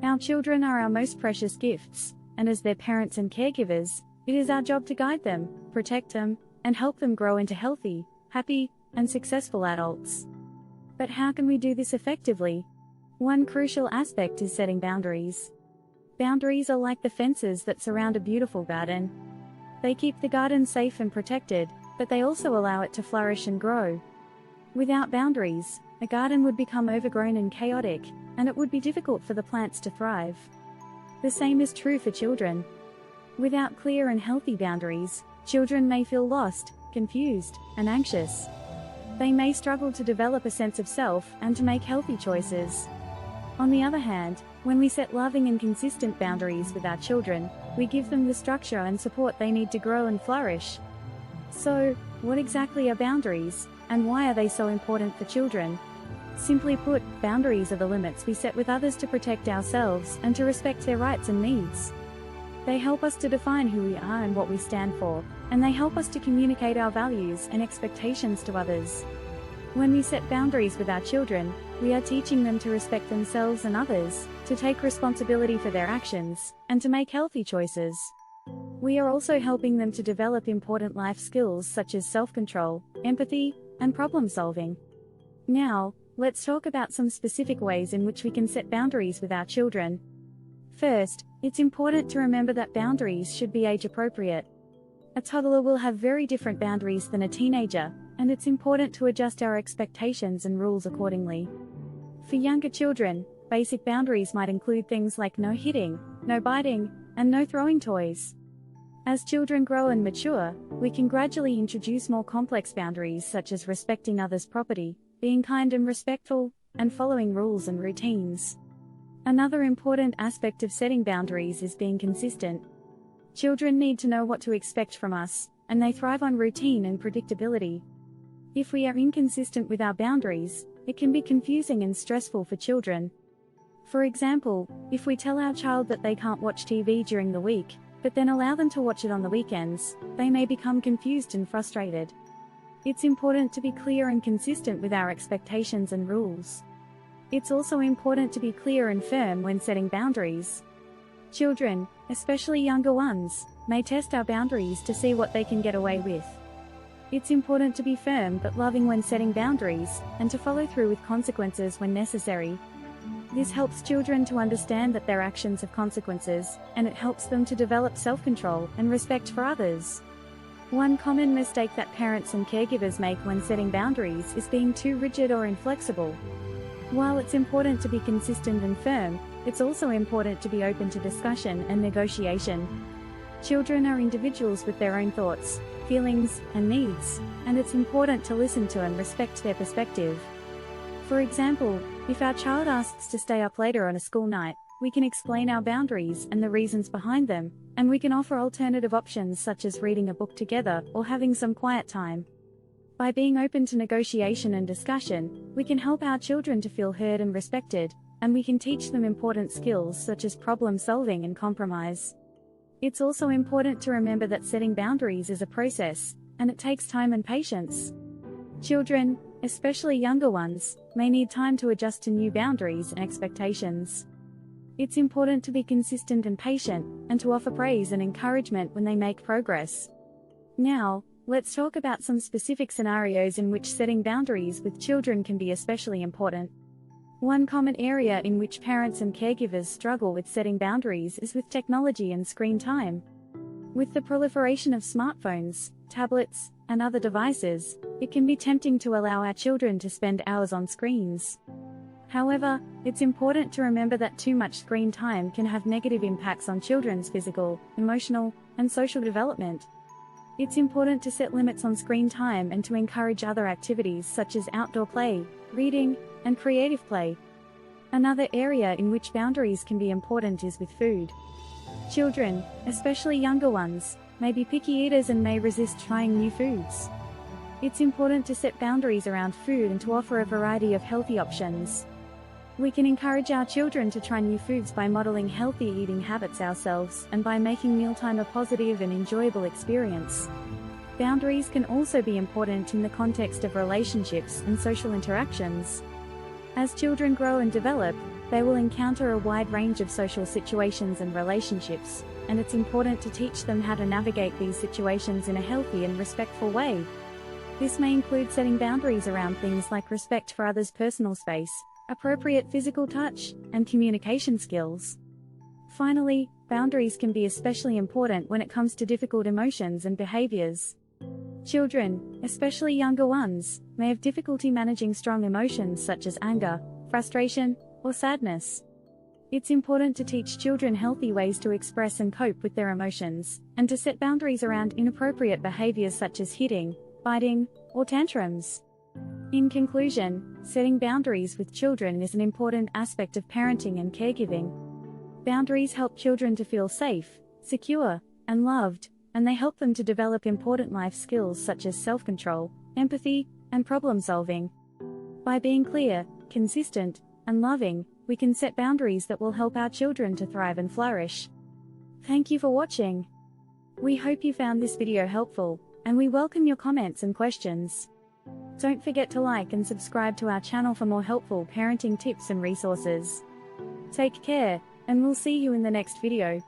Our children are our most precious gifts, and as their parents and caregivers, it is our job to guide them, protect them, and help them grow into healthy, happy, and successful adults. But how can we do this effectively? One crucial aspect is setting boundaries. Boundaries are like the fences that surround a beautiful garden. They keep the garden safe and protected, but they also allow it to flourish and grow. Without boundaries, a garden would become overgrown and chaotic, and it would be difficult for the plants to thrive. The same is true for children. Without clear and healthy boundaries, children may feel lost, confused, and anxious. They may struggle to develop a sense of self and to make healthy choices. On the other hand, when we set loving and consistent boundaries with our children, we give them the structure and support they need to grow and flourish. So, what exactly are boundaries, and why are they so important for children? Simply put, boundaries are the limits we set with others to protect ourselves and to respect their rights and needs. They help us to define who we are and what we stand for, and they help us to communicate our values and expectations to others. When we set boundaries with our children, we are teaching them to respect themselves and others, to take responsibility for their actions, and to make healthy choices. We are also helping them to develop important life skills such as self-control, empathy, and problem-solving. Now, let's talk about some specific ways in which we can set boundaries with our children. First, it's important to remember that boundaries should be age-appropriate. A toddler will have very different boundaries than a teenager, and it's important to adjust our expectations and rules accordingly. For younger children, basic boundaries might include things like no hitting, no biting, and no throwing toys. As children grow and mature, we can gradually introduce more complex boundaries such as respecting others' property, being kind and respectful, and following rules and routines. Another important aspect of setting boundaries is being consistent. Children need to know what to expect from us, and they thrive on routine and predictability. If we are inconsistent with our boundaries, it can be confusing and stressful for children. For example, if we tell our child that they can't watch TV during the week, but then allow them to watch it on the weekends, they may become confused and frustrated. It's important to be clear and consistent with our expectations and rules. It's also important to be clear and firm when setting boundaries. Children, especially younger ones, may test our boundaries to see what they can get away with. It's important to be firm but loving when setting boundaries, and to follow through with consequences when necessary. This helps children to understand that their actions have consequences, and it helps them to develop self-control and respect for others. One common mistake that parents and caregivers make when setting boundaries is being too rigid or inflexible. While it's important to be consistent and firm, it's also important to be open to discussion and negotiation. Children are individuals with their own thoughts, feelings, and needs, and it's important to listen to and respect their perspective. For example, if our child asks to stay up later on a school night, we can explain our boundaries and the reasons behind them, and we can offer alternative options such as reading a book together or having some quiet time. By being open to negotiation and discussion, we can help our children to feel heard and respected, and we can teach them important skills such as problem solving and compromise. It's also important to remember that setting boundaries is a process, and it takes time and patience. Children, especially younger ones, may need time to adjust to new boundaries and expectations. It's important to be consistent and patient, and to offer praise and encouragement when they make progress. Now, let's talk about some specific scenarios in which setting boundaries with children can be especially important. One common area in which parents and caregivers struggle with setting boundaries is with technology and screen time. With the proliferation of smartphones, tablets, and other devices, it can be tempting to allow our children to spend hours on screens. However, it's important to remember that too much screen time can have negative impacts on children's physical, emotional, and social development. It's important to set limits on screen time and to encourage other activities such as outdoor play, reading, and creative play. Another area in which boundaries can be important is with food. Children, especially younger ones, may be picky eaters and may resist trying new foods. It's important to set boundaries around food and to offer a variety of healthy options. We can encourage our children to try new foods by modeling healthy eating habits ourselves and by making mealtime a positive and enjoyable experience. Boundaries can also be important in the context of relationships and social interactions. As children grow and develop, They will encounter a wide range of social situations and relationships, and it's important to teach them how to navigate these situations in a healthy and respectful way. This may include setting boundaries around things like respect for others' personal space, appropriate physical touch, and communication skills. Finally, boundaries can be especially important when it comes to difficult emotions and behaviors. Children, especially younger ones, may have difficulty managing strong emotions such as anger, frustration, or sadness. It's important to teach children healthy ways to express and cope with their emotions, and to set boundaries around inappropriate behaviors such as hitting, biting, or tantrums. In conclusion, setting boundaries with children is an important aspect of parenting and caregiving. Boundaries help children to feel safe, secure, and loved, and they help them to develop important life skills such as self-control, empathy, and problem-solving. By being clear, consistent, and loving, we can set boundaries that will help our children to thrive and flourish. Thank you for watching. We hope you found this video helpful, and we welcome your comments and questions. Don't forget to like and subscribe to our channel for more helpful parenting tips and resources. Take care, and we'll see you in the next video.